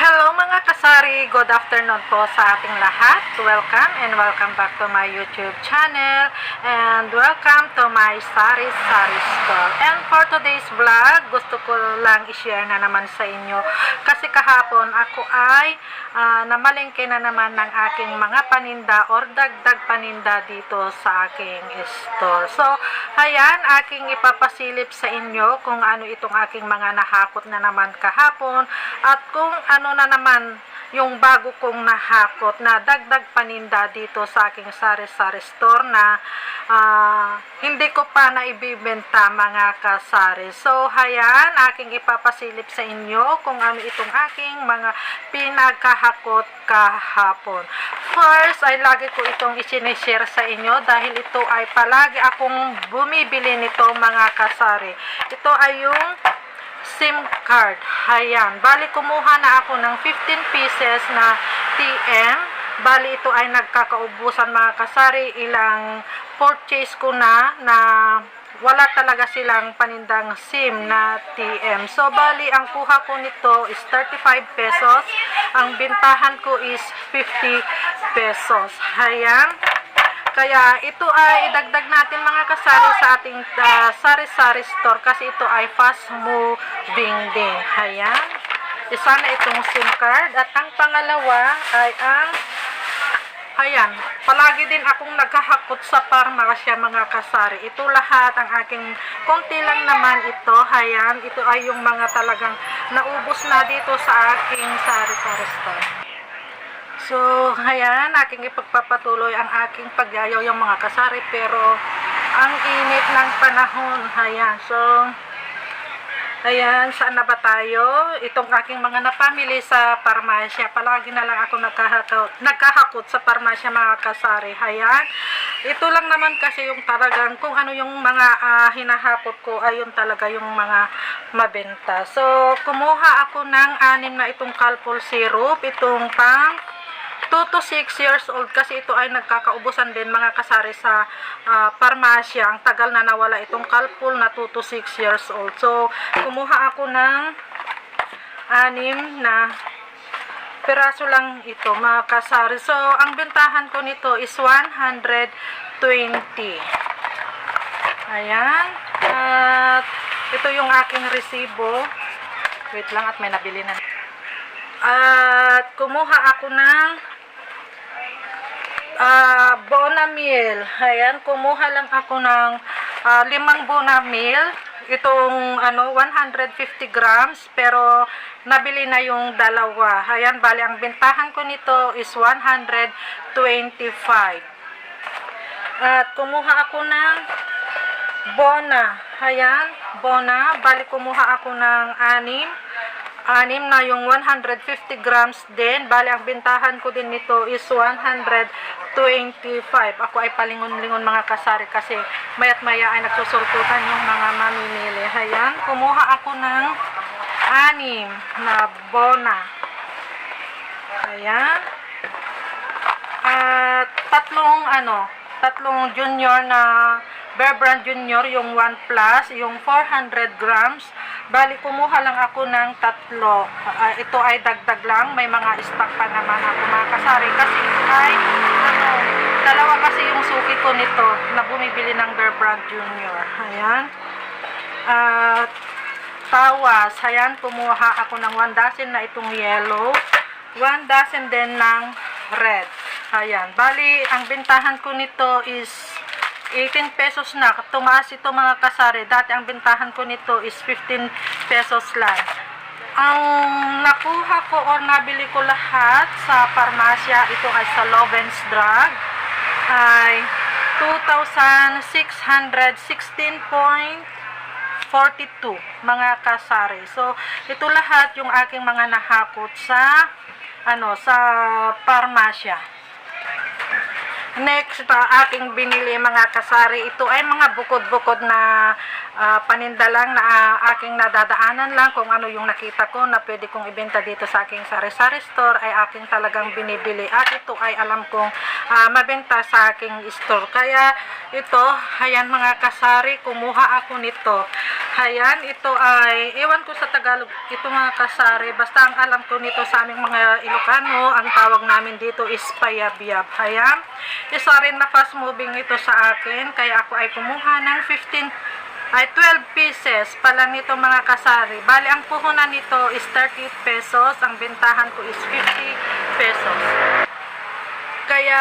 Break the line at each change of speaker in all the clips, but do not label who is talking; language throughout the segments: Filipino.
Hello mga kasari, good afternoon po sa ating lahat. Welcome back to my YouTube channel and welcome to my Sari Store. And for today's vlog, gusto ko lang i-share na naman sa inyo kasi kahapon ako ay namalengke na naman ng aking mga paninda or dagdag paninda dito sa aking store. So, ayan, aking ipapasilip sa inyo kung ano itong aking mga nahakot na naman kahapon at kung ano na naman yung bago kong nahakot na dagdag paninda dito sa aking sari-sari store na hindi ko pa naibibenta mga kasari. So, ayan, aking ipapasilip sa inyo kung ano itong aking mga pinagkahakot kahapon. First, ay lagi ko itong isinishare sa inyo dahil ito ay palagi akong bumibili nito mga kasari. Ito ay yung SIM card. Ayan. Bali, kumuha na ako ng 15 pieces na TM. Bali, ito ay nagkakaubusan mga kasari. Ilang purchase ko na wala talaga silang panindang SIM na TM. So, bali, ang kuha ko nito is 35 pesos. Ang bintahan ko is 50 pesos. Ayan. Kaya ito ay idagdag natin mga kasari sa ating sari-sari store kasi ito ay fast moving din. Ayan. Isa na itong SIM card. At ang pangalawa ay ayan, palagi din akong naghahakot sa parmasya mga kasari. Ito lahat ang aking konti lang naman ito. Ayan, ito ay yung mga talagang naubos na dito sa aking sari-sari store. So, ayan, aking ipagpapatuloy ang aking pagyayaw yung mga kasari pero ang init ng panahon. Ayan, so, ayan, saan na ba tayo? Itong aking mga napamili sa parmasya. Palagi na lang ako nagkahakot sa parmasya mga kasari. Ayan, ito lang naman kasi yung talagang kung ano yung mga hinahakot ko ayun talaga yung mga mabenta. So, kumuha ako ng 6 na itong Calpol syrup. Itong pang 2 to 6 years old kasi ito ay nagkakaubusan din mga kasari sa parmasya. Ang tagal na nawala itong Calpol na 2 to 6 years old. So, kumuha ako ng 6 na piraso lang ito mga kasari. So, ang bentahan ko nito is 120. Ayan. At ito yung aking resibo. Wait lang at may nabili na. At kumuha ako ng Bonamil. Ayan, kumuha lang ako ng 5 Bonamil. Itong 150 grams pero nabili na yung dalawa. Ayan, bali ang bentahan ko nito is 125. At kumuha ako ng Bona. Ayan, Bona. Bali kumuha ako ng 6 na yung 150 grams din. Bali, ang bintahan ko din nito is 125. Ako ay palingon-lingon mga kasari kasi mayat maya ay nagsusulputan yung mga mamimili. Ayan, kumuha ako ng 6 na Bona. Ayan. At tatlong junior na Bear Brand Junior, yung 1 plus, yung 400 grams. Bali, kumuha lang ako ng 3. Ito ay dagdag lang. May mga stock pa naman ako mga kasari. Kasi ito ay, dalawa kasi yung suki ko nito na bumibili ng Bear Brand Junior. Ayan. At tawas. Ayan, kumuha ako ng 1 dozen na itong yellow. 1 dozen din ng red. Ayan. Bali, ang bintahan ko nito is 18 pesos na. Tumaas ito mga kasari. Dati ang bentahan ko nito is 15 pesos lang. Ang nakuha ko or nabili ko lahat sa parmasya, ito ay sa Loven's Drug, ay 2,616.42 mga kasari. So, ito lahat yung aking mga nahakot sa sa parmasya. Next, aking binili mga kasari, ito ay mga bukod-bukod na paninda lang na aking nadadaanan lang kung ano yung nakita ko na pwede kong ibenta dito sa aking sari-sari store ay aking talagang binibili at ito ay alam kong mabenta sa aking store. Kaya ito, ayan mga kasari, kumuha ako nito. Ayan, ito ay, ewan ko sa Tagalog, ito mga kasari, basta ang alam ko nito sa aming mga Ilocano, ang tawag namin dito is payab-yab. Ayan, isa rin na fast moving ito sa akin, kaya ako ay kumuha ng 12 pieces pala nito mga kasari. Bali, ang puhunan nito is 38 pesos, ang bentahan ko is 50 pesos. Kaya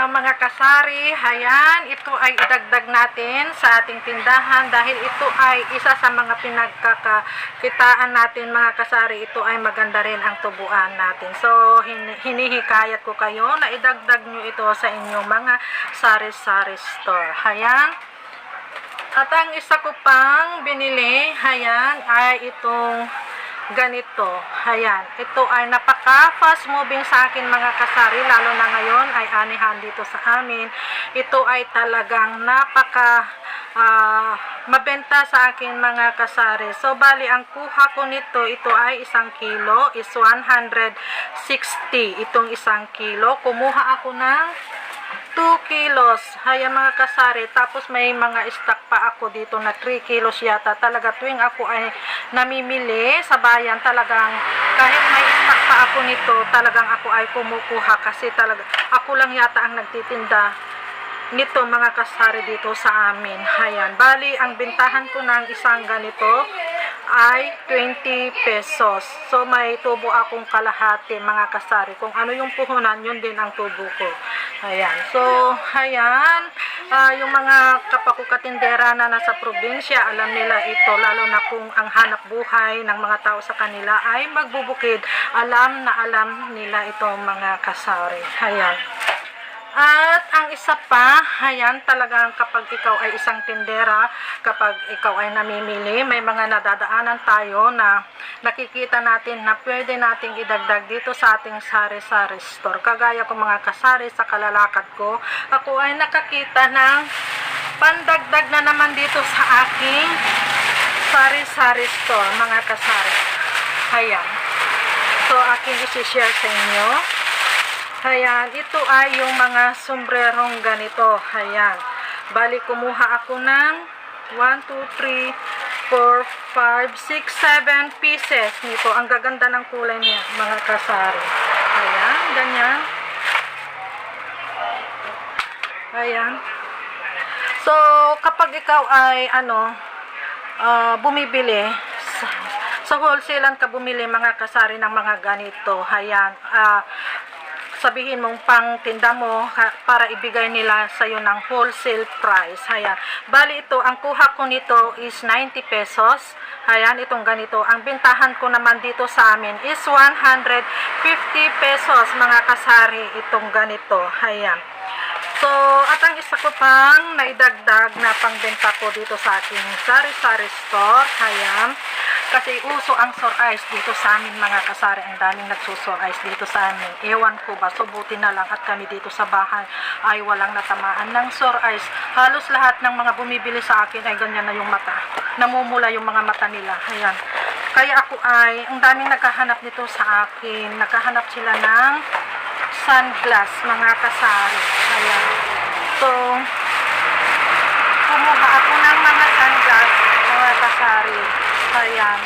mga kasari, ayan, ito ay idagdag natin sa ating tindahan dahil ito ay isa sa mga pinagkakakitaan natin mga kasari. Ito ay maganda rin ang tubuan natin. So, hinihikayat ko kayo na idagdag nyo ito sa inyong mga sari-sari store. Ayan. At ang isa ko pang binili, ayan, ay itong ganito. Ayan, ito ay napaka fast moving sa akin mga kasari, lalo na ngayon ay anihan dito sa amin. Ito ay talagang napaka mabenta sa akin mga kasari. So bali ang kuha ko nito, ito ay 1 kilo is 160. Itong 1 kilo, kumuha ako ng 2 kilos. Ayan mga kasari. Tapos may mga stock pa ako dito na 3 kilos yata. Talaga tuwing ako ay namimili sa bayan, talagang kahit may stock pa ako nito, talagang ako ay kumukuha kasi talaga ako lang yata ang nagtitinda nito mga kasari dito sa amin. Ayan. Bali, ang bintahan ko ng isang ganito ay 20 pesos. So, may tubo akong kalahati mga kasari. Kung ano yung puhunan, yun din ang tubo ko. Ayan. So, ayan. Yung mga kapakukatindera na nasa probinsya, alam nila ito. Lalo na kung ang hanap buhay ng mga tao sa kanila ay magbubukid. Alam na alam nila ito mga kasari. Ayan. At ang isa pa, ayan, talagang kapag ikaw ay isang tindera, kapag ikaw ay namimili, may mga nadadaanan tayo na nakikita natin na pwede nating idagdag dito sa ating sari-sari store. Kagaya ko mga kasari, sa kalalakad ko, ako ay nakakita ng pandagdag na naman dito sa aking sari-sari store, mga kasari. Ayan. So, aking isi-share sa inyo. Ayan, ito ay yung mga sombrerong ganito. Ayan. Bali, kumuha ako ng 1, 2, 3, 4, 5, 6, 7 pieces nito. Ang gaganda ng kulay niya, mga kasari. Ayan, ganyan. Ayan. So, kapag ikaw ay, bumibili, sa wholesalan ka bumili mga kasari ng mga ganito. Ayan, sabihin mong pang tinda mo para ibigay nila sa iyo ng wholesale price. Ayan. Bali ito, ang kuha ko nito is 90 pesos. Ayan, itong ganito. Ang bintahan ko naman dito sa amin is 150 pesos mga kasari, itong ganito. Ayan. So, at ang isa ko pang naidagdag na pangbenta ko dito sa aking sari-sari store. Ayan. Kasi uso ang sore eyes dito sa amin mga kasari. Ang daming nagsusore eyes dito sa amin. Ewan ko ba, so buti na lang at kami dito sa bahay ay walang natamaan ng sore eyes. Halos lahat ng mga bumibili sa akin ay ganyan na yung mata. Namumula yung mga mata nila. Ayan. Kaya ako ay, ang daming naghahanap nito sa akin. Naghahanap sila ng sunglass mga kasari. Ayan. So, kumuha ako ng mga sunglass mga kasari. Ayan,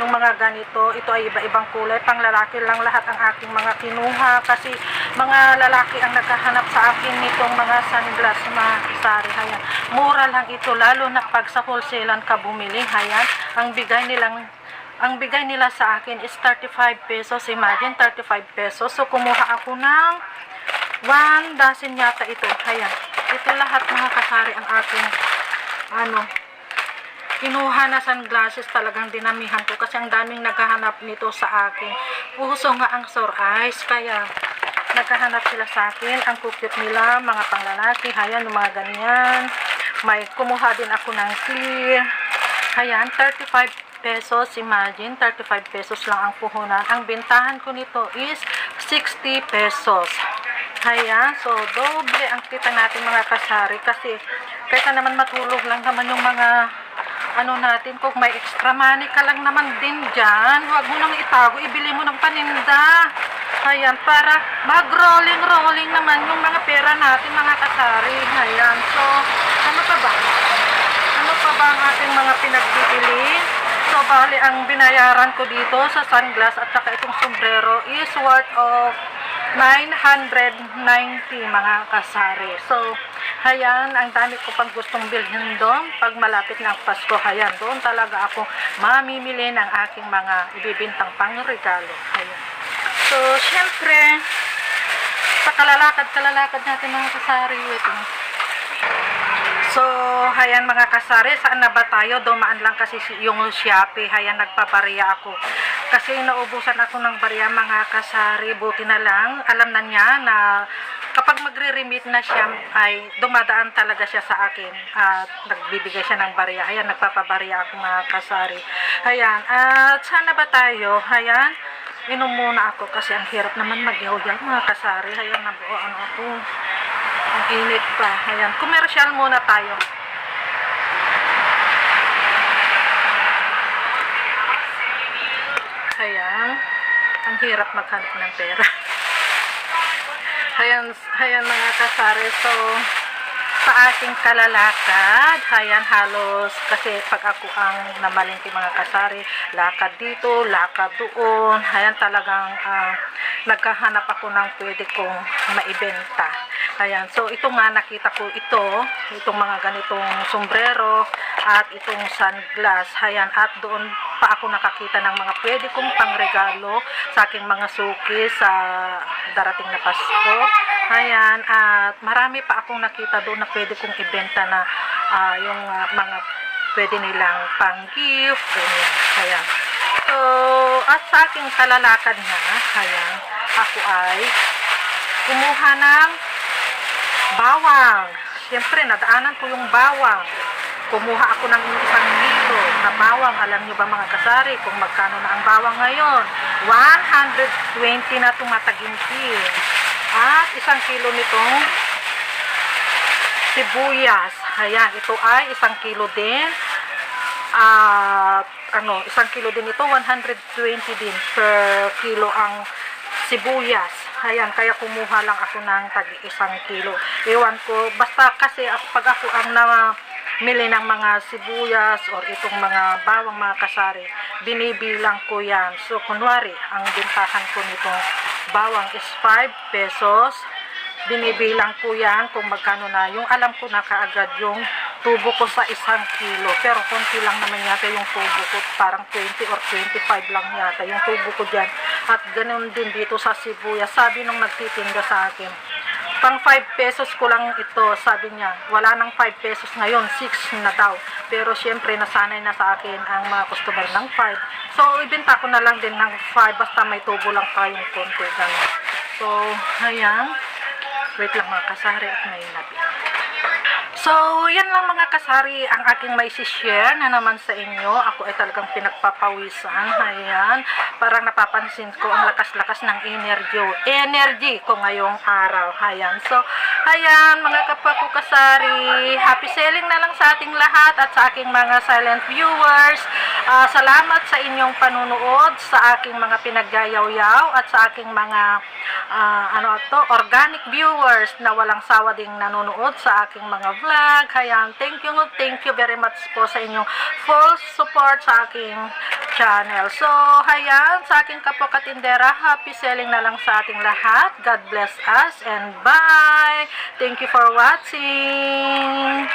yung mga ganito, ito ay iba-ibang kulay, pang lalaki lang lahat ang aking mga kinuha kasi mga lalaki ang naghahanap sa akin nitong mga sunglass mga kasari. Ayan, mura lang ito, lalo na pag sa wholesalan ka bumili. Ayan, ang bigay nila sa akin is 35 pesos, imagine 35 pesos. So kumuha ako ng 1 dozen yata ito. Ayan, ito lahat mga kasari ang aking kinuha na sunglasses. Talagang dinamihan ko kasi ang daming naghahanap nito sa akin. Puso nga ang sore eyes, kaya naghahanap sila sa akin. Ang cute nila, mga panglalaki. Ayan, yung mga ganyan. May kumuha din ako ng clear. Ayan, 35 pesos. Imagine, 35 pesos lang ang puhunan. Ang bintahan ko nito is 60 pesos. Ayan, so doble ang kita natin mga kasari kasi kaysa naman matulog lang naman yung mga natin, kung may extra money ka lang naman din dyan, huwag mo nang itago, ibili mo ng paninda. Ayan, para mag-rolling naman yung mga pera natin mga kasari. Ayan, so, ano pa ba? pa ba ang ating mga pinagbibili? So, bali, ang binayaran ko dito sa sunglass at saka itong sombrero is worth of 990 mga kasari. So, ayan, ang dami ko pang gustong bilhin doon. Pag malapit na ang Pasko, ayan, doon talaga ako mamimili ng aking mga ibibintang pangregalo. Ayan. So, syempre, sa kalalakad natin mga kasari, wait lang. So, hayan mga kasari, saan na ba tayo? Dumaan lang kasi yung Shopee. Hayan, nagpabarya ako. Kasi naubusan ako ng barya mga kasari. Buti na lang, alam na niya na kapag magre-remit na siya, ay dumadaan talaga siya sa akin. At nagbibigay siya ng barya. Hayan, nagpapabarya ako mga kasari. Hayan, at saan na ba tayo? Hayan, inom muna ako kasi ang hirap naman mag-yaw-yaw mga kasari. Hayan, nabuoan ako. Ang init pa. Ayan. Commercial muna tayo. Ayan. Ang hirap maghanap ng pera. Ayan mga kasari. So, sa aking kalalakad, ayan halos, kasi pag ako ang namalingki mga kasari, lakad dito, lakad doon. Ayan talagang naghahanap ako ng pwede kong maibenta. Ayan, so ito nga nakita ko itong mga ganitong sombrero at itong sunglass. Ayan, at doon pa ako nakakita ng mga pwede kong pangregalo sa aking mga suki sa darating na Pasko. Ayan, at marami pa akong nakita doon na pwede kong ibenta na yung mga pwede nilang pang-gift, ganyan. Ayan. So, at sa aking kalalakad na, ayan, ako ay kumuha ng bawang. Siyempre, nadaanan ko yung bawang. Kumuha ako ng 1 kilo na bawang. Alam nyo ba mga kasari kung magkano na ang bawang ngayon? 120 na tumatagintin. At 1 kilo nitong sibuyas. Ayan, ito ay 1 kilo din. At 1 kilo din ito, 120 din per kilo ang sibuyas. Ayan, kaya kumuha lang ako ng tagi 1 kilo. Ewan ko, basta kasi pag ako ang namili ng mga sibuyas or itong mga bawang mga kasari, binibilang ko yan. So, kunwari, ang bintahan ko nitong bawang is 5 pesos. Binibilang ko yan kung magkano na. Yung alam ko na kaagad yung tubo ko sa 1 kilo. Pero konti lang naman yata yung tubo ko. Parang 20 or 25 lang yata yung tubo ko dyan. At ganun din dito sa sibuyas. Sabi nung nagtitinda sa akin, pang 5 pesos ko lang ito. Sabi niya, wala nang 5 pesos ngayon. 6 na daw. Pero syempre, nasanay na sa akin ang mga customer ng 5. So, ibenta ko na lang din ng 5. Basta may tubo lang tayong konti. Ganun. So, ayan. Wait lang mga kasari at may nabi. So, yan lang mga kasari ang aking may share na naman sa inyo. Ako ay talagang pinagpapawisan. Ayan. Parang napapansin ko ang lakas-lakas ng energy ko ngayong araw. Ayan. So, ayan mga kapwa ko kasari. Happy selling na lang sa ating lahat at sa aking mga silent viewers. Salamat sa inyong panunood, sa aking mga pinagyayaw-yaw at sa aking mga organic viewers na walang sawa ding nanonood sa aking mga vlog. Ayan, thank you very much po sa inyong full support sa aking channel. So, ayan, sa aking kapwa katindera, happy selling na lang sa ating lahat. God bless us and bye! Thank you for watching!